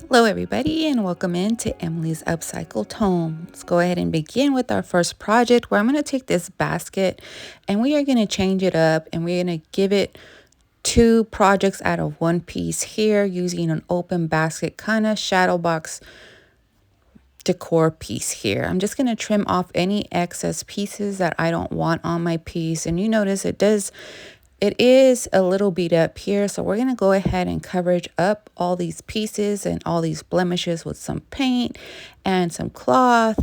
Hello everybody and welcome into Emily's Upcycled Home. Let's go ahead and begin with our first project where I'm going to take this basket and we are going to change it up and we're going to give it two projects out of one piece here using an open basket kind of shadow box decor piece here. I'm just going to trim off any excess pieces that I don't want on my piece, and you notice it is a little beat up here, so we're going to go ahead and coverage up all these pieces and all these blemishes with some paint and some cloth.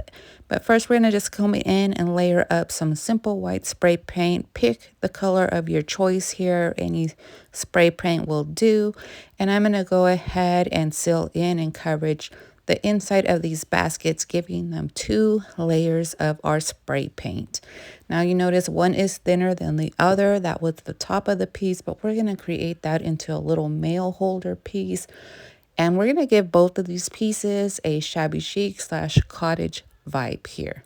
But first we're going to just come in and layer up some simple white spray paint. Pick the color of your choice here. Any spray paint will do. And I'm going to go ahead and seal in and coverage the inside of these baskets, giving them two layers of our spray paint. Now you notice one is thinner than the other. That was the top of the piece, but we're going to create that into a little mail holder piece. And we're going to give both of these pieces a shabby chic / cottage vibe here.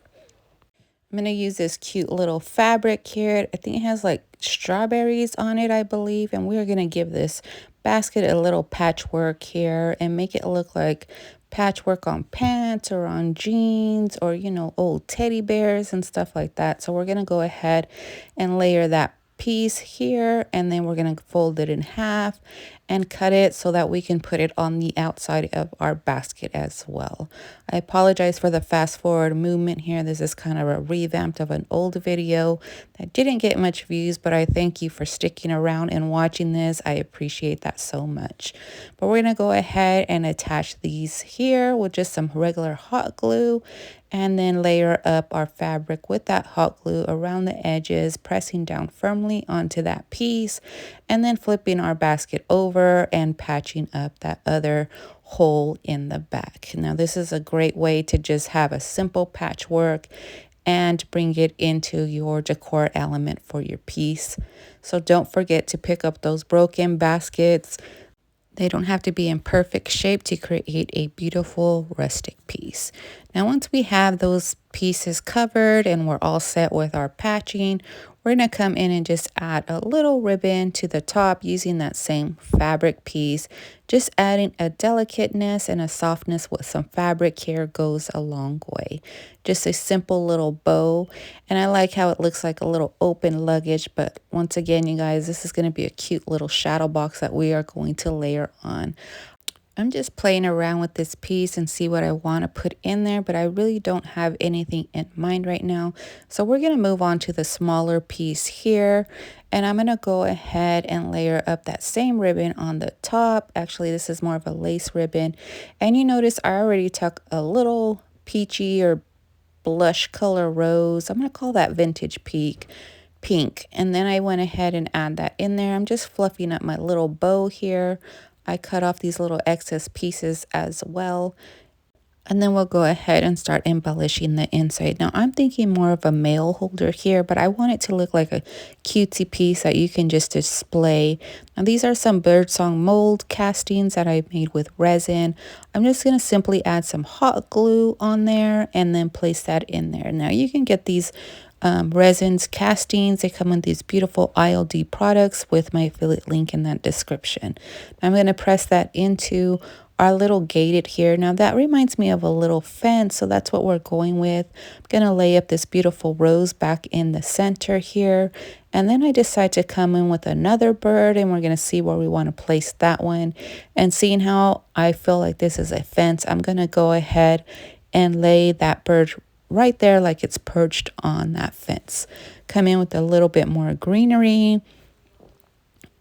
I'm going to use this cute little fabric here. I think it has like strawberries on it, I believe. And we're going to give this basket a little patchwork here and make it look like patchwork on pants or on jeans or, you know, old teddy bears and stuff like that. So we're going to go ahead and layer that piece here, and then we're going to fold it in half and cut it so that we can put it on the outside of our basket as well. I apologize for the fast forward movement here. This is kind of a revamp of an old video that didn't get much views, but I thank you for sticking around and watching this. I appreciate that so much. But we're going to go ahead and attach these here with just some regular hot glue, and then layer up our fabric with that hot glue around the edges, pressing down firmly onto that piece, and then flipping our basket over and patching up that other hole in the back. Now this is a great way to just have a simple patchwork and bring it into your decor element for your piece. So don't forget to pick up those broken baskets. They don't have to be in perfect shape to create a beautiful rustic piece. Now, once we have those pieces covered and we're all set with our patching, we're going to come in and just add a little ribbon to the top using that same fabric piece. Just adding a delicateness and a softness with some fabric here goes a long way. Just a simple little bow. And I like how it looks like a little open luggage. But once again, you guys, this is going to be a cute little shadow box that we are going to layer on. I'm just playing around with this piece and see what I want to put in there, but I really don't have anything in mind right now. So we're going to move on to the smaller piece here, and I'm going to go ahead and layer up that same ribbon on the top. Actually, this is more of a lace ribbon, and you notice I already took a little peachy or blush color rose. I'm going to call that vintage pink, and then I went ahead and add that in there. I'm just fluffing up my little bow here. I cut off these little excess pieces as well. And then we'll go ahead and start embellishing the inside. Now I'm thinking more of a mail holder here, but I want it to look like a cutesy piece that you can just display. Now these are some birdsong mold castings that I made with resin. I'm just going to simply add some hot glue on there and then place that in there. Now you can get these resins castings. They come in these beautiful ILD products with my affiliate link in that description. I'm going to press that into our little gated here. Now that reminds me of a little fence, so that's what we're going with. I'm going to lay up this beautiful rose back in the center here, and then I decide to come in with another bird, and we're going to see where we want to place that one. And seeing how I feel like this is a fence, I'm going to go ahead and lay that bird right there like it's perched on that fence. Come in with a little bit more greenery,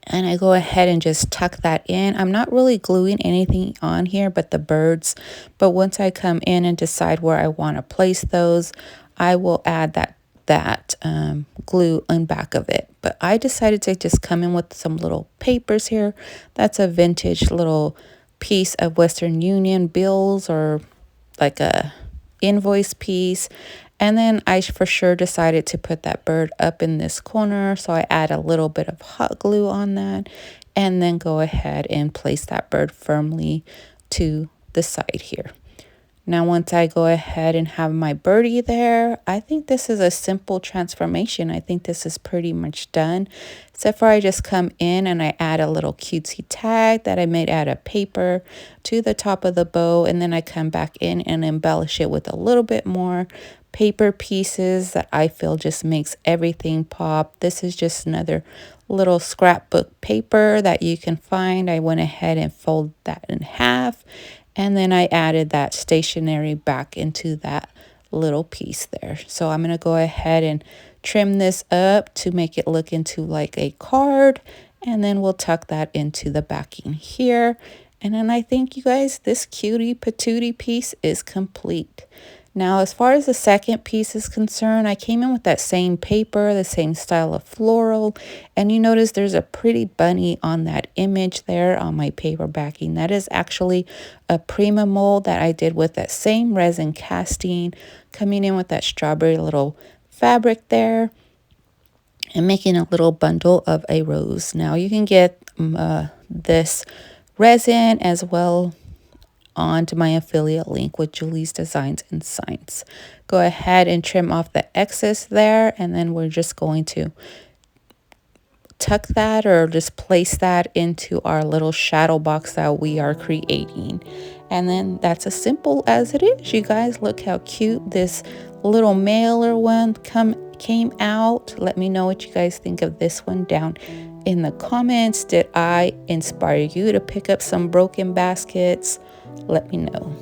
and I go ahead and just tuck that in. I'm not really gluing anything on here but the birds, but once I come in and decide where I want to place those, I will add that glue on back of it. But I decided to just come in with some little papers here. That's a vintage little piece of Western Union bills or like a invoice piece. And then I for sure decided to put that bird up in this corner, so I add a little bit of hot glue on that and then go ahead and place that bird firmly to the side here. Now, once I go ahead and have my birdie there, I think this is a simple transformation. I think this is pretty much done. Except for I just come in and I add a little cutesy tag that I made out of paper to the top of the bow. And then I come back in and embellish it with a little bit more paper pieces that I feel just makes everything pop. This is just another little scrapbook paper that you can find. I went ahead and fold that in half. And then I added that stationery back into that little piece there. So I'm going to go ahead and trim this up to make it look into like a card. And then we'll tuck that into the backing here. And then I think, you guys, this cutie patootie piece is complete. Now, as far as the second piece is concerned, I came in with that same paper, the same style of floral, and you notice there's a pretty bunny on that image there on my paper backing. That is actually a Prima mold that I did with that same resin casting, coming in with that strawberry little fabric there and making a little bundle of a rose. Now, you can get this resin as well onto my affiliate link with Julie's Designs and Signs. Go ahead and trim off the excess there, and then we're just going to tuck that or just place that into our little shadow box that we are creating. And then that's as simple as it is, you guys. Look how cute this little mailer one came out. Let me know what you guys think of this one down in the comments. Did I inspire you to pick up some broken baskets? Let me know.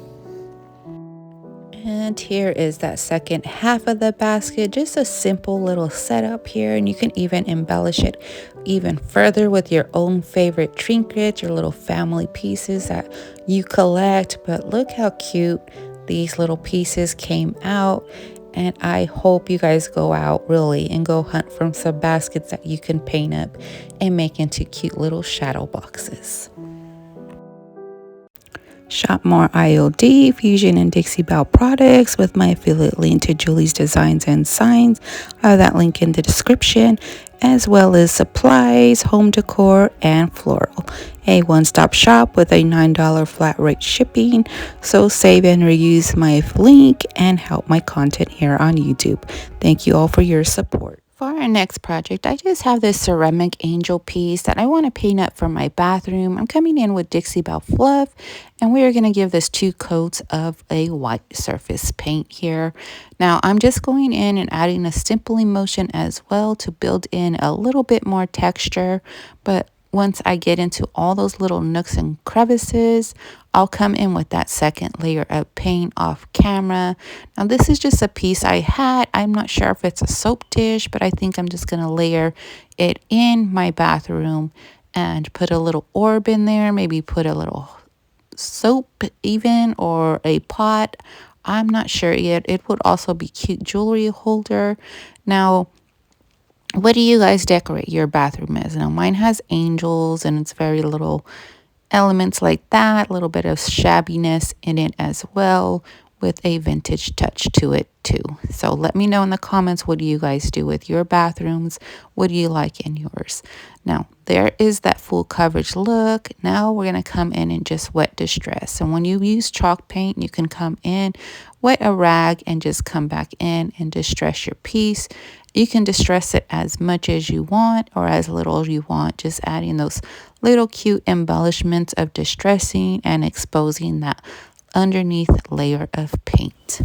And here is that second half of the basket, just a simple little setup here, and you can even embellish it even further with your own favorite trinkets, your little family pieces that you collect. But look how cute these little pieces came out, and I hope you guys go out really and go hunt for some baskets that you can paint up and make into cute little shadow boxes. Shop more IOD, Fusion, and Dixie Belle products with my affiliate link to Julie's Designs and Signs. I have that link in the description, as well as supplies, home decor, and floral. A one-stop shop with a $9 flat rate shipping. So save and reuse my link and help my content here on YouTube. Thank you all for your support. For our next project, I just have this ceramic angel piece that I want to paint up for my bathroom. I'm coming in with Dixie Belle Fluff, and we are going to give this 2 coats of a white surface paint here. Now, I'm just going in and adding a simple emulsion as well to build in a little bit more texture, but once I get into all those little nooks and crevices, I'll come in with that second layer of paint off camera. Now, this is just a piece I had. I'm not sure if it's a soap dish, but I think I'm just going to layer it in my bathroom and put a little orb in there, maybe put a little soap even, or a pot. I'm not sure yet. It would also be cute jewelry holder. Now, what do you guys decorate your bathroom as? Now, mine has angels and it's very little elements like that, a little bit of shabbiness in it as well, with a vintage touch to it too. So let me know in the comments, what do you guys do with your bathrooms? What do you like in yours? Now, there is that full coverage look. Now we're going to come in and just wet distress. And when you use chalk paint, you can come in, wet a rag, and just come back in and distress your piece. You can distress it as much as you want or as little as you want, just adding those little cute embellishments of distressing and exposing that underneath layer of paint.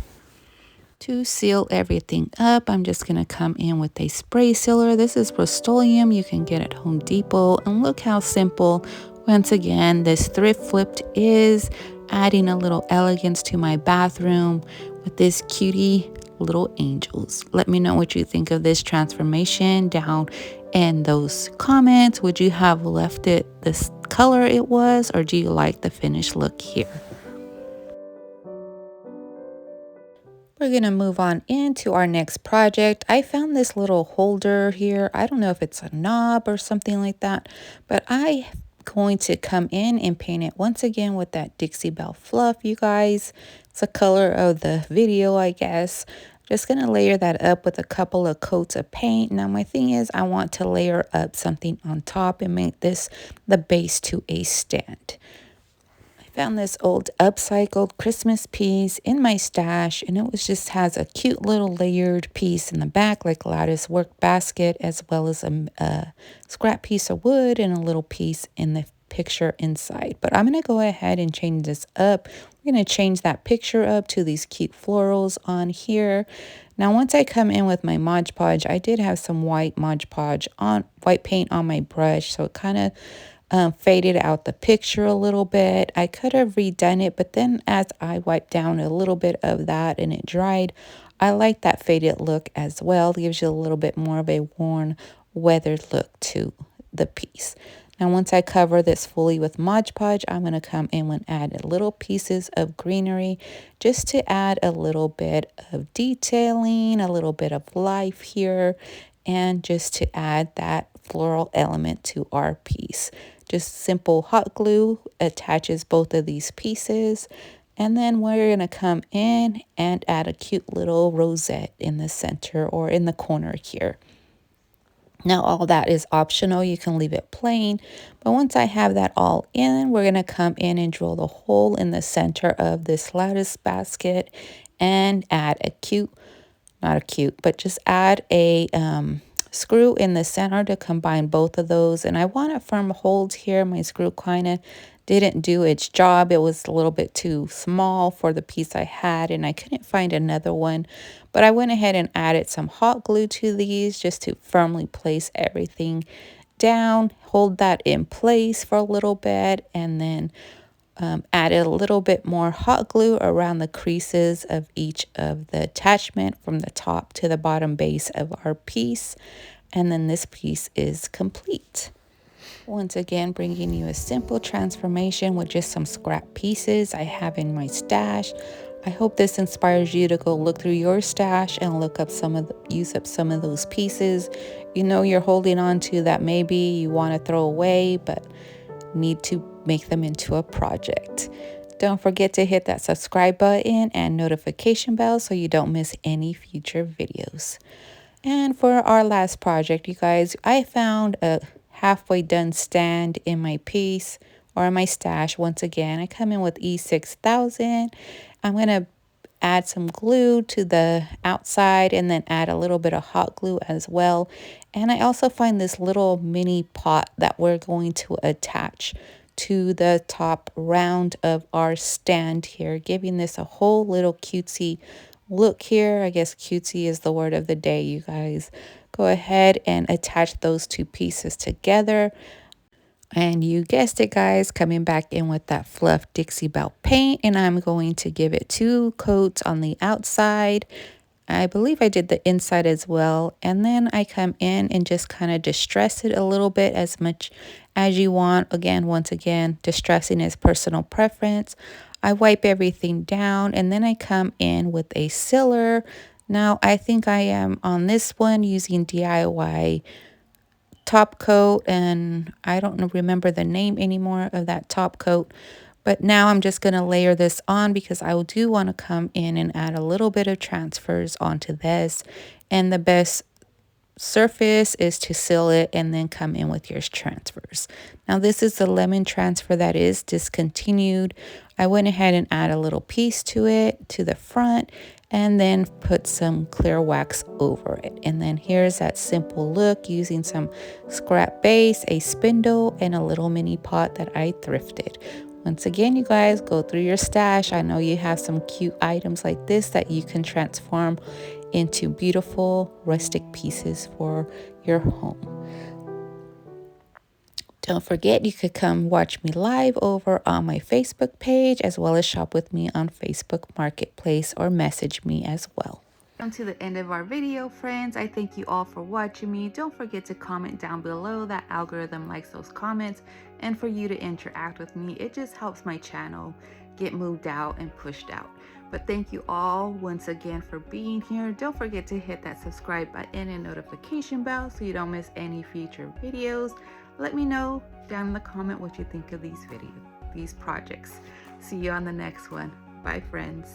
To seal everything up, I'm just going to come in with a spray sealer. This is Rust-Oleum. You can get at Home Depot. And look how simple, once again, this thrift flipped is, adding a little elegance to my bathroom with this cutie little angels. Let me know what you think of this transformation down in those comments. Would you have left it this color it was, or do you like the finished look here? We're going to move on into our next project. I found this little holder here. I don't know if it's a knob or something like that, but I'm going to come in and paint it once again with that Dixie Belle Fluff, you guys. It's the color of the video, I guess. Just going to layer that up with a couple of coats of paint. Now, my thing is I want to layer up something on top and make this the base to a stand. Found this old upcycled Christmas piece in my stash, and it was just has a cute little layered piece in the back, like a lattice work basket, as well as a scrap piece of wood and a little piece in the picture inside. But I'm going to go ahead and change this up. We're going to change that picture up to these cute florals on here. Now, once I come in with my Mod Podge, I did have some white Mod Podge on white paint on my brush, so it kind of faded out the picture a little bit. I could have redone it, but then as I wiped down a little bit of that and it dried, I like that faded look as well. It gives you a little bit more of a worn, weathered look to the piece. Now, once I cover this fully with Mod Podge, I'm going to come in and add little pieces of greenery just to add a little bit of detailing, a little bit of life here, and just to add that floral element to our piece. Just simple hot glue attaches both of these pieces. And then we're going to come in and add a cute little rosette in the center or in the corner here. Now, all that is optional. You can leave it plain. But once I have that all in, we're going to come in and drill the hole in the center of this lattice basket and add a cute, not a cute, but just add a screw in the center to combine both of those. And I want a firm hold here. My screw kind of didn't do its job. It was a little bit too small for the piece I had, and I couldn't find another one. But I went ahead and added some hot glue to these just to firmly place everything down, hold that in place for a little bit, and then added a little bit more hot glue around the creases of each of the attachment from the top to the bottom base of our piece. And then this piece is complete. Once again, bringing you a simple transformation with just some scrap pieces I have in my stash. I hope this inspires you to go look through your stash and look up use up some of those pieces you know you're holding on to that maybe you want to throw away, but need to make them into a project. Don't forget to hit that subscribe button and notification bell so you don't miss any future videos. And for our last project, you guys, I found a halfway done stand in my piece or in my stash. Once again, I come in with E6000. I'm going to add some glue to the outside and then add a little bit of hot glue as well. And I also find this little mini pot that we're going to attach to the top round of our stand here, giving this a whole little cutesy look here. I guess cutesy is the word of the day, you guys. Go ahead and attach those two pieces together. And you guessed it, guys, coming back in with that fluff Dixie Belle paint, and I'm going to give it 2 coats on the outside. I believe I did the inside as well. And then I come in and just kind of distress it a little bit, as much as you want. Again, once again, distressing is personal preference. I wipe everything down and then I come in with a sealer. Now, I think I am on this one using DIY top coat, and I don't remember the name anymore of that top coat. But now I'm just going to layer this on because I do want to come in and add a little bit of transfers onto this. And the best surface is to seal it and then come in with your transfers. Now this is the lemon transfer that is discontinued. I went ahead and add a little piece to it to the front and then put some clear wax over it. And then here's that simple look using some scrap base, a spindle, and a little mini pot that I thrifted. Once again, you guys, go through your stash. I know you have some cute items like this that you can transform into beautiful rustic pieces for your home. Don't forget, you could come watch me live over on my Facebook page, as well as shop with me on Facebook Marketplace or message me as well. Come to the end of our video, friends. I thank you all for watching me. Don't forget to comment down below. That algorithm likes those comments, and for you to interact with me, it just helps my channel get moved out and pushed out. But thank you all once again for being here. Don't forget to hit that subscribe button and notification bell so you don't miss any future videos. Let me know down in the comment what you think of these projects. See you on the next one. Bye, friends.